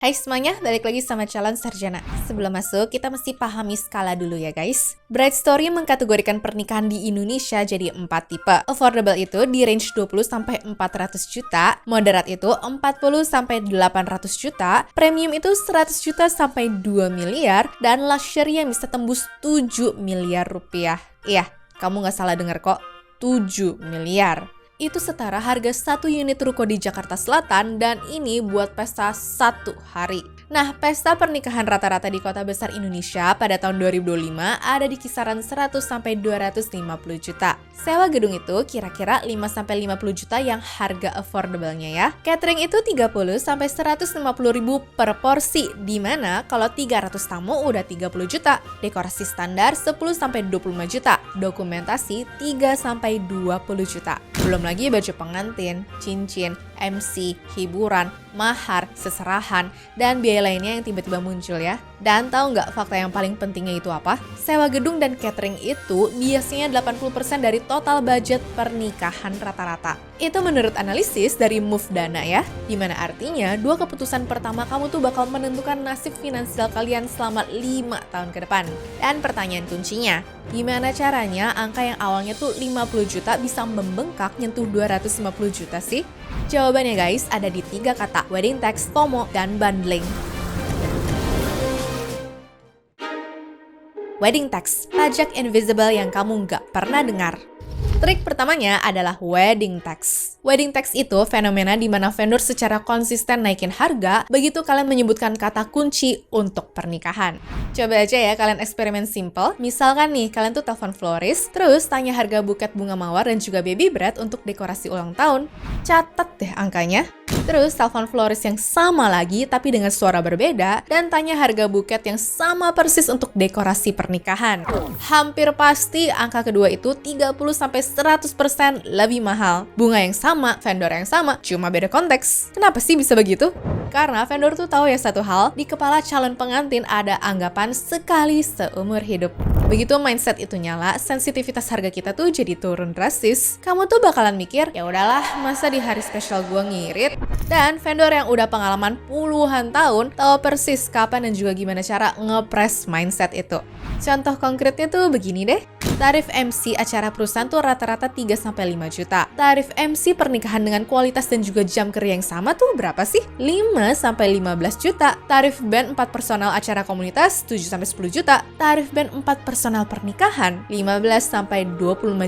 Hai semuanya, balik lagi sama calon sarjana. Sebelum masuk, kita mesti pahami skala dulu ya guys. Bright Story mengkategorikan pernikahan di Indonesia jadi 4 tipe. Affordable itu di range 20-400 juta, moderate itu 40-800 juta, premium itu 100 juta sampai 2 miliar, dan luxury yang bisa tembus 7 miliar rupiah. Iya, kamu nggak salah dengar kok, 7 miliar. Itu setara harga 1 unit ruko di Jakarta Selatan dan ini buat pesta 1 hari. Nah, pesta pernikahan rata-rata di kota besar Indonesia pada tahun 2025 ada di kisaran 100-250 juta. Sewa gedung itu kira-kira 5-50 juta yang harga affordable-nya ya. Catering itu 30-150 ribu per porsi, dimana kalau 300 tamu udah 30 juta. Dekorasi standar 10-25 juta. Dokumentasi 3-20 juta. Belum lagi baju pengantin, cincin, MC, hiburan, mahar, seserahan, dan biaya lainnya yang tiba-tiba muncul ya. Dan tahu nggak fakta yang paling pentingnya itu apa? Sewa gedung dan catering itu biasanya 80% dari total budget pernikahan rata-rata. Itu menurut analisis dari Move Dana ya, dimana artinya 2 keputusan pertama kamu tuh bakal menentukan nasib finansial kalian selama 5 tahun ke depan. Dan pertanyaan kuncinya, gimana caranya angka yang awalnya tuh 50 juta bisa membengkak nyentuh 250 juta sih? Jawabannya guys ada di 3 kata, wedding tax, FOMO, dan bundling. Wedding tax, pajak invisible yang kamu nggak pernah dengar. Trik pertamanya adalah wedding tax. Wedding tax itu fenomena di mana vendor secara konsisten naikin harga begitu kalian menyebutkan kata kunci untuk pernikahan. Coba aja ya kalian eksperimen simple. Misalkan nih, kalian tuh telepon florist, terus tanya harga buket bunga mawar dan juga baby bread untuk dekorasi ulang tahun. Catat deh angkanya. Terus telepon florist yang sama lagi tapi dengan suara berbeda dan tanya harga buket yang sama persis untuk dekorasi pernikahan. Hampir pasti angka kedua itu 30-100% lebih mahal. Bunga yang sama, vendor yang sama, cuma beda konteks. Kenapa sih bisa begitu? Karena vendor tuh tahu ya satu hal, di kepala calon pengantin ada anggapan sekali seumur hidup. Begitu mindset itu nyala, sensitivitas harga kita tuh jadi turun drastis. Kamu tuh bakalan mikir, ya udahlah, masa di hari spesial gua ngirit? Dan vendor yang udah pengalaman puluhan tahun tahu persis kapan dan juga gimana cara nge-press mindset itu. Contoh konkretnya tuh begini deh. Tarif MC acara perusahaan tuh rata-rata 3-5 juta. Tarif MC pernikahan dengan kualitas dan juga jam kerja yang sama tuh berapa sih? 5-15 juta. Tarif band 4 personal acara komunitas 7-10 juta. Tarif band 4 personal pernikahan 15-25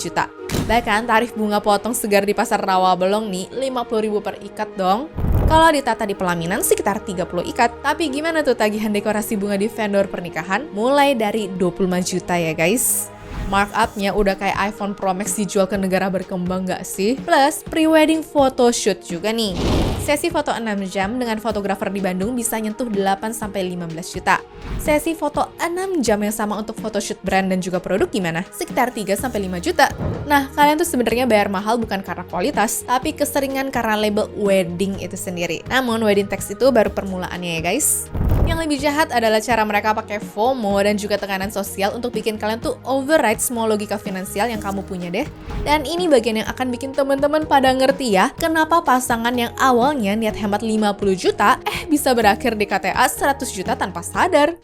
juta. Bahkan tarif bunga potong segar di pasar Rawabelong nih 50.000 per ikat dong. Kalau ditata di pelaminan sekitar 30 ikat. Tapi gimana tuh tagihan dekorasi bunga di vendor pernikahan? Mulai dari 25 juta ya guys. Markup-nya udah kayak iPhone Pro Max dijual ke negara berkembang gak sih? Plus, pre-wedding photoshoot juga nih. Sesi foto 6 jam dengan fotografer di Bandung bisa nyentuh 8-15 juta. Sesi foto 6 jam yang sama untuk photoshoot brand dan juga produk gimana? Sekitar 3-5 juta. Nah, kalian tuh sebenarnya bayar mahal bukan karena kualitas, tapi keseringan karena label wedding itu sendiri. Namun, wedding tax itu baru permulaannya ya guys. Yang lebih jahat adalah cara mereka pakai FOMO dan juga tekanan sosial untuk bikin kalian tuh override semua logika finansial yang kamu punya deh. Dan ini bagian yang akan bikin teman-teman pada ngerti ya, kenapa pasangan yang awalnya niat hemat 50 juta, bisa berakhir di KTA 100 juta tanpa sadar.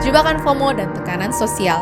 Jebakan FOMO dan tekanan sosial.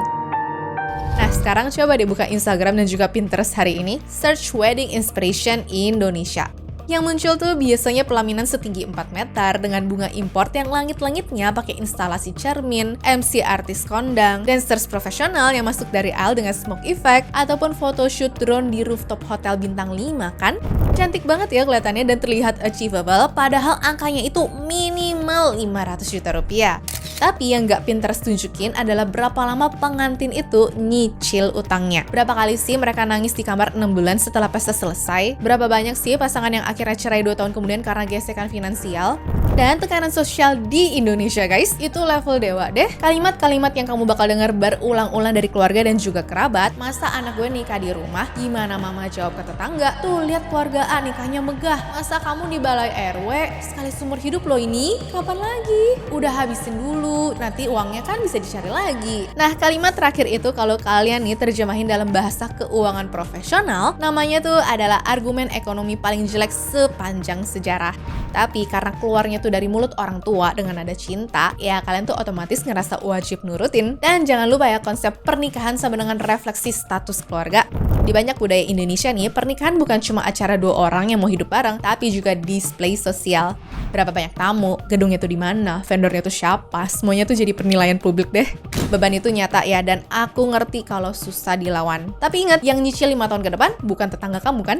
Nah, sekarang coba deh buka Instagram dan juga Pinterest hari ini, search Wedding Inspiration Indonesia. Yang muncul tuh biasanya pelaminan setinggi 4 meter dengan bunga import yang langit-langitnya pakai instalasi cermin, MC artis kondang, dancers profesional yang masuk dari aisle dengan smoke effect, ataupun photoshoot drone di rooftop hotel bintang 5 kan? Cantik banget ya kelihatannya dan terlihat achievable, padahal angkanya itu minimal 500 juta rupiah. Tapi yang nggak Pinterest tunjukin adalah berapa lama pengantin itu nyicil utangnya. Berapa kali sih mereka nangis di kamar 6 bulan setelah pesta selesai? Berapa banyak sih pasangan yang akhirnya cerai 2 tahun kemudian karena gesekan finansial? Dan tekanan sosial di Indonesia guys, itu level dewa deh. Kalimat-kalimat yang kamu bakal dengar berulang-ulang dari keluarga dan juga kerabat. Masa anak gue nikah di rumah? Gimana mama jawab ke tetangga? Tuh lihat keluarga A nikahnya megah. Masa kamu di balai RW? Sekali seumur hidup loh ini? Kapan lagi? Udah habisin dulu, nanti uangnya kan bisa dicari lagi. Nah, kalimat terakhir itu kalau kalian nih terjemahin dalam bahasa keuangan profesional, namanya tuh adalah argumen ekonomi paling jelek sepanjang sejarah. Tapi karena keluarnya tuh sesuatu dari mulut orang tua dengan nada cinta, ya kalian tuh otomatis ngerasa wajib nurutin. Dan jangan lupa ya, konsep pernikahan sama dengan refleksi status keluarga. Di banyak budaya Indonesia nih, pernikahan bukan cuma acara dua orang yang mau hidup bareng, tapi juga display sosial. Berapa banyak tamu, gedungnya tuh di mana, vendornya tuh siapa, semuanya tuh jadi penilaian publik deh. Beban itu nyata ya, dan aku ngerti kalau susah dilawan. Tapi ingat, yang nyicil 5 tahun ke depan bukan tetangga kamu kan?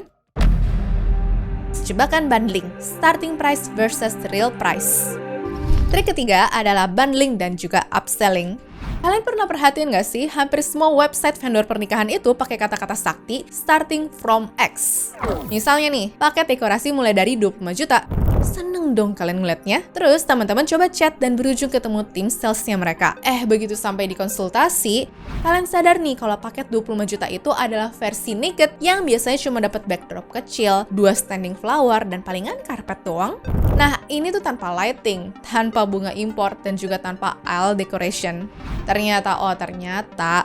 Jebakan bundling, starting price versus real price. Trik ketiga adalah bundling dan juga upselling. Kalian pernah perhatiin nggak sih, hampir semua website vendor pernikahan itu pakai kata-kata sakti starting from X. Misalnya nih, paket dekorasi mulai dari 25 juta. Seneng dong kalian ngeliatnya. Terus teman-teman coba chat dan berujung ketemu tim salesnya mereka. Begitu sampai di konsultasi, kalian sadar nih kalau paket 25 juta itu adalah versi naked yang biasanya cuma dapat backdrop kecil, 2 standing flower, dan palingan karpet doang. Nah, ini tuh tanpa lighting, tanpa bunga import, dan juga tanpa aisle decoration. Ternyata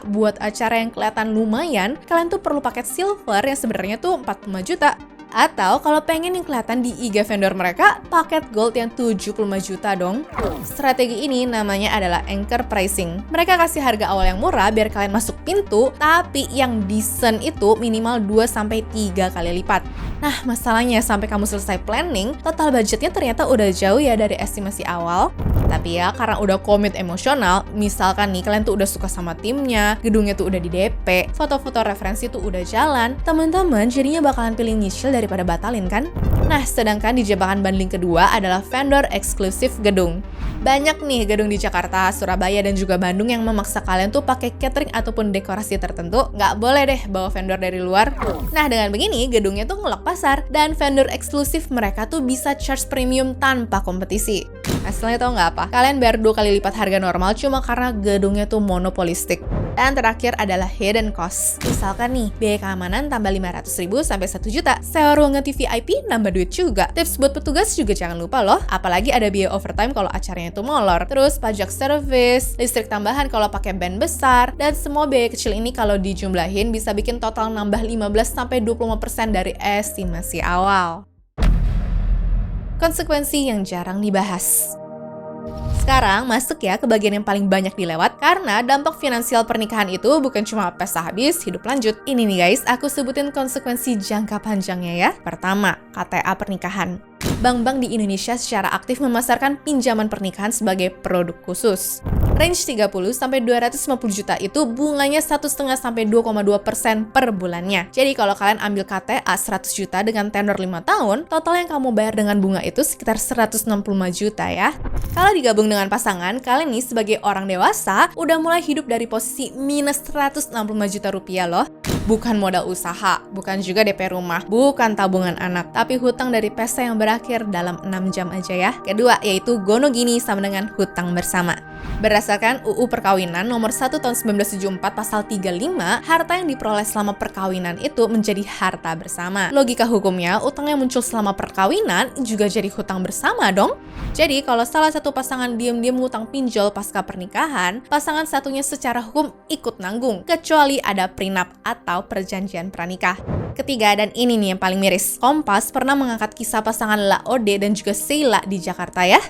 buat acara yang kelihatan lumayan, kalian tuh perlu paket silver yang sebenarnya tuh 45 juta. Atau kalau pengen yang kelihatan di IG vendor mereka, paket gold yang 75 juta dong. Strategi ini namanya adalah anchor pricing. Mereka kasih harga awal yang murah biar kalian masuk pintu, tapi yang decent itu minimal 2-3 kali lipat. Nah, masalahnya sampai kamu selesai planning, total budgetnya ternyata udah jauh ya dari estimasi awal. Tapi ya, karena udah komit emosional, misalkan nih kalian tuh udah suka sama timnya, gedungnya tuh udah di DP, foto-foto referensi tuh udah jalan, teman-teman jadinya bakalan pilih nyicil daripada batalin kan? Nah, sedangkan di jebakan bundling kedua adalah vendor eksklusif gedung. Banyak nih gedung di Jakarta, Surabaya, dan juga Bandung yang memaksa kalian tuh pakai catering ataupun dekorasi tertentu. Nggak boleh deh bawa vendor dari luar. Nah, dengan begini, gedungnya tuh ngelok pasar, dan vendor eksklusif mereka tuh bisa charge premium tanpa kompetisi. Hasilnya tau nggak apa? Kalian bayar 2 kali lipat harga normal cuma karena gedungnya tuh monopolistik. Dan terakhir adalah hidden cost. Misalkan nih, biaya keamanan tambah 500.000 sampai 1 juta. Sewa ruangan TV VIP nambah duit juga. Tips buat petugas juga jangan lupa loh. Apalagi ada biaya overtime kalau acaranya itu molor. Terus pajak service, listrik tambahan kalau pakai band besar. Dan semua biaya kecil ini kalau dijumlahin bisa bikin total nambah 15-25% dari estimasi awal. Konsekuensi yang jarang dibahas. Sekarang masuk ya ke bagian yang paling banyak dilewat, karena dampak finansial pernikahan itu bukan cuma pesta habis, hidup lanjut. Ini nih guys, aku sebutin konsekuensi jangka panjangnya ya. Pertama, KTA pernikahan. Bank-bank di Indonesia secara aktif memasarkan pinjaman pernikahan sebagai produk khusus. Range 30-250 juta itu bunganya 1,5-2,2% per bulannya. Jadi kalau kalian ambil KTA 100 juta dengan tenor 5 tahun, total yang kamu bayar dengan bunga itu sekitar 165 juta ya. Kalau digabung dengan pasangan, kalian nih sebagai orang dewasa udah mulai hidup dari posisi minus 165 juta rupiah loh. Bukan modal usaha, bukan juga DP rumah, bukan tabungan anak, tapi hutang dari pesta yang berakhir dalam 6 jam aja ya. Kedua, yaitu gono gini sama dengan hutang bersama. Berdasarkan UU Perkawinan nomor 1 tahun 1974 pasal 35, harta yang diperoleh selama perkawinan itu menjadi harta bersama. Logika hukumnya, utang yang muncul selama perkawinan juga jadi hutang bersama dong. Jadi, kalau salah satu pasangan diam-diam ngutang pinjol pasca pernikahan, pasangan satunya secara hukum ikut nanggung, kecuali ada prenup atau perjanjian pranikah. Ketiga, dan ini nih yang paling miris, Kompas pernah mengangkat kisah pasangan Laode dan juga Sheila di Jakarta ya.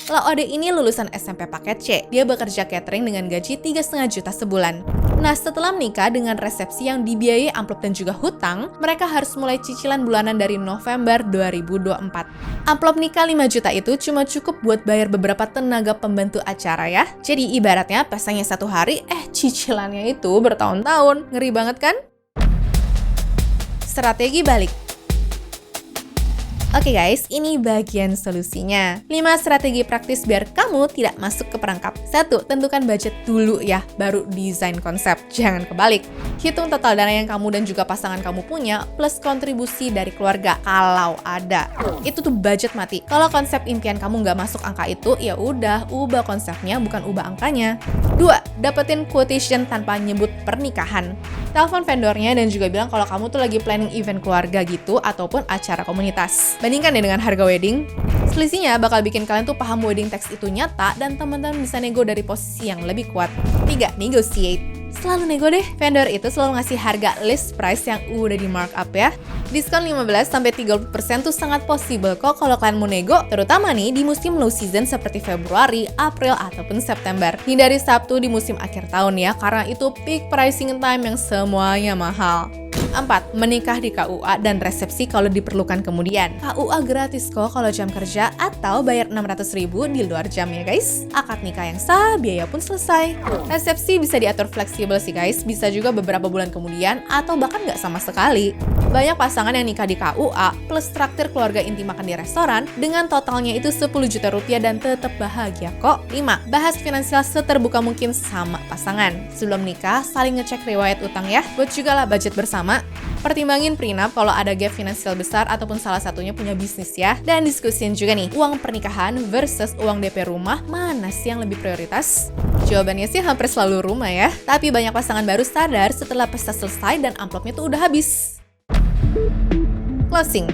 Laode ini lulusan SMP paket C. Dia bekerja catering dengan gaji 3,5 juta sebulan. Nah, setelah menikah dengan resepsi yang dibiayai amplop dan juga hutang, mereka harus mulai cicilan bulanan dari November 2024. Amplop nikah 5 juta itu cuma cukup buat bayar beberapa tenaga pembantu acara ya. Jadi ibaratnya pestanya 1 hari, cicilannya itu bertahun-tahun. Ngeri banget kan? Strategi balik. Oke guys, ini bagian solusinya. 5 strategi praktis biar kamu tidak masuk ke perangkap. 1. Tentukan budget dulu ya, baru desain konsep. Jangan kebalik. Hitung total dana yang kamu dan juga pasangan kamu punya, plus kontribusi dari keluarga kalau ada. Itu tuh budget mati. Kalau konsep impian kamu nggak masuk angka itu, ya udah, ubah konsepnya bukan ubah angkanya. 2. Dapetin quotation tanpa nyebut pernikahan. Telepon vendornya dan juga bilang kalau kamu tuh lagi planning event keluarga gitu ataupun acara komunitas. Bandingkan deh dengan harga wedding. Selisihnya bakal bikin kalian tuh paham wedding tax itu nyata dan teman-teman bisa nego dari posisi yang lebih kuat. 3. Negotiate. Selalu nego deh. Vendor itu selalu ngasih harga list price yang udah di markup ya. Diskon 15-30% tuh sangat possible kok kalau kalian mau nego, terutama nih di musim low season seperti Februari, April, ataupun September. Hindari Sabtu di musim akhir tahun ya, karena itu peak pricing time yang semuanya mahal. 4. Menikah di KUA dan resepsi kalau diperlukan kemudian. KUA gratis kok kalau jam kerja atau bayar 600.000 di luar jam ya guys. Akad nikah yang sah, biaya pun selesai. Resepsi bisa diatur fleksibel sih guys, bisa juga beberapa bulan kemudian atau bahkan nggak sama sekali. Banyak pasangan yang nikah di KUA plus traktir keluarga inti makan di restoran dengan totalnya itu 10 juta rupiah dan tetap bahagia kok. 5. Bahas finansial seterbuka mungkin sama pasangan. Sebelum nikah, saling ngecek riwayat utang ya, buat juga lah budget bersama. Pertimbangin prenup kalau ada gap finansial besar ataupun salah satunya punya bisnis ya. Dan diskusin juga nih, uang pernikahan versus uang DP rumah, mana sih yang lebih prioritas? Jawabannya sih hampir selalu rumah ya. Tapi banyak pasangan baru sadar setelah pesta selesai dan amplopnya tuh udah habis. Closing.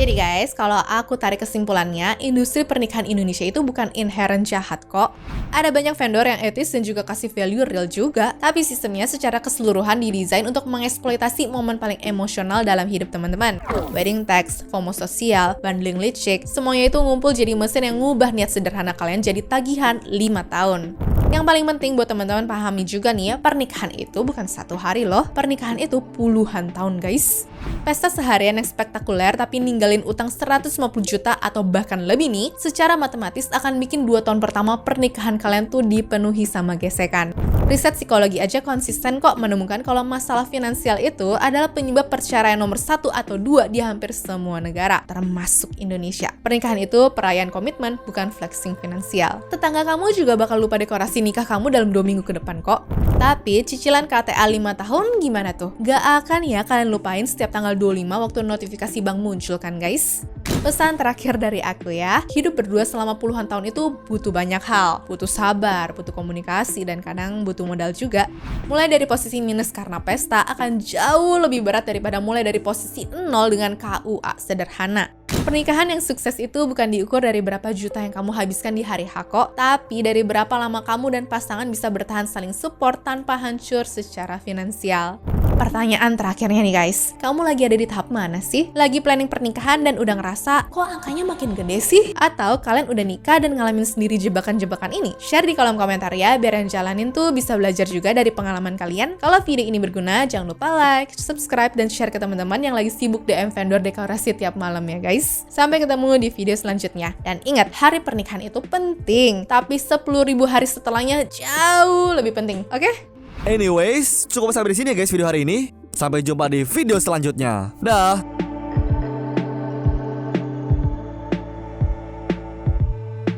Jadi guys, kalau aku tarik kesimpulannya, industri pernikahan Indonesia itu bukan inherent jahat kok. Ada banyak vendor yang etis dan juga kasih value real juga, tapi sistemnya secara keseluruhan didesain untuk mengeksploitasi momen paling emosional dalam hidup teman-teman. Wedding tax, FOMO sosial, bundling licik, semuanya itu ngumpul jadi mesin yang ngubah niat sederhana kalian jadi tagihan 5 tahun. Yang paling penting buat teman-teman pahami juga nih ya, pernikahan itu bukan 1 hari loh, pernikahan itu puluhan tahun guys. Pesta seharian yang spektakuler tapi ninggalin utang 150 juta atau bahkan lebih nih, secara matematis akan bikin 2 tahun pertama pernikahan kalian tuh dipenuhi sama gesekan. Riset psikologi aja konsisten kok menemukan kalau masalah finansial itu adalah penyebab perceraian nomor 1 atau 2 di hampir semua negara, termasuk Indonesia. Pernikahan itu perayaan komitmen, bukan flexing finansial. Tetangga kamu juga bakal lupa dekorasi nikah kamu dalam 2 minggu ke depan kok. Tapi cicilan KTA 5 tahun gimana tuh? Gak akan ya kalian lupain setiap tanggal 25 waktu notifikasi bank muncul kan guys? Pesan terakhir dari aku ya, hidup berdua selama puluhan tahun itu butuh banyak hal. Butuh sabar, butuh komunikasi, dan kadang butuh modal juga. Mulai dari posisi minus karena pesta akan jauh lebih berat daripada mulai dari posisi 0 dengan KUA sederhana. Pernikahan yang sukses itu bukan diukur dari berapa juta yang kamu habiskan di hari H kok, tapi dari berapa lama kamu dan pasangan bisa bertahan saling support tanpa hancur secara finansial. Pertanyaan terakhirnya nih guys, kamu lagi ada di tahap mana sih? Lagi planning pernikahan dan udah ngerasa, kok angkanya makin gede sih? Atau kalian udah nikah dan ngalamin sendiri jebakan-jebakan ini? Share di kolom komentar ya, biar yang jalanin tuh bisa belajar juga dari pengalaman kalian. Kalau video ini berguna, jangan lupa like, subscribe, dan share ke teman-teman yang lagi sibuk DM vendor dekorasi tiap malam ya guys. Sampai ketemu di video selanjutnya. Dan ingat, hari pernikahan itu penting, tapi 10.000 hari setelahnya jauh lebih penting, oke? Anyways, cukup sampai di sini ya guys video hari ini. Sampai jumpa di video selanjutnya. Dah.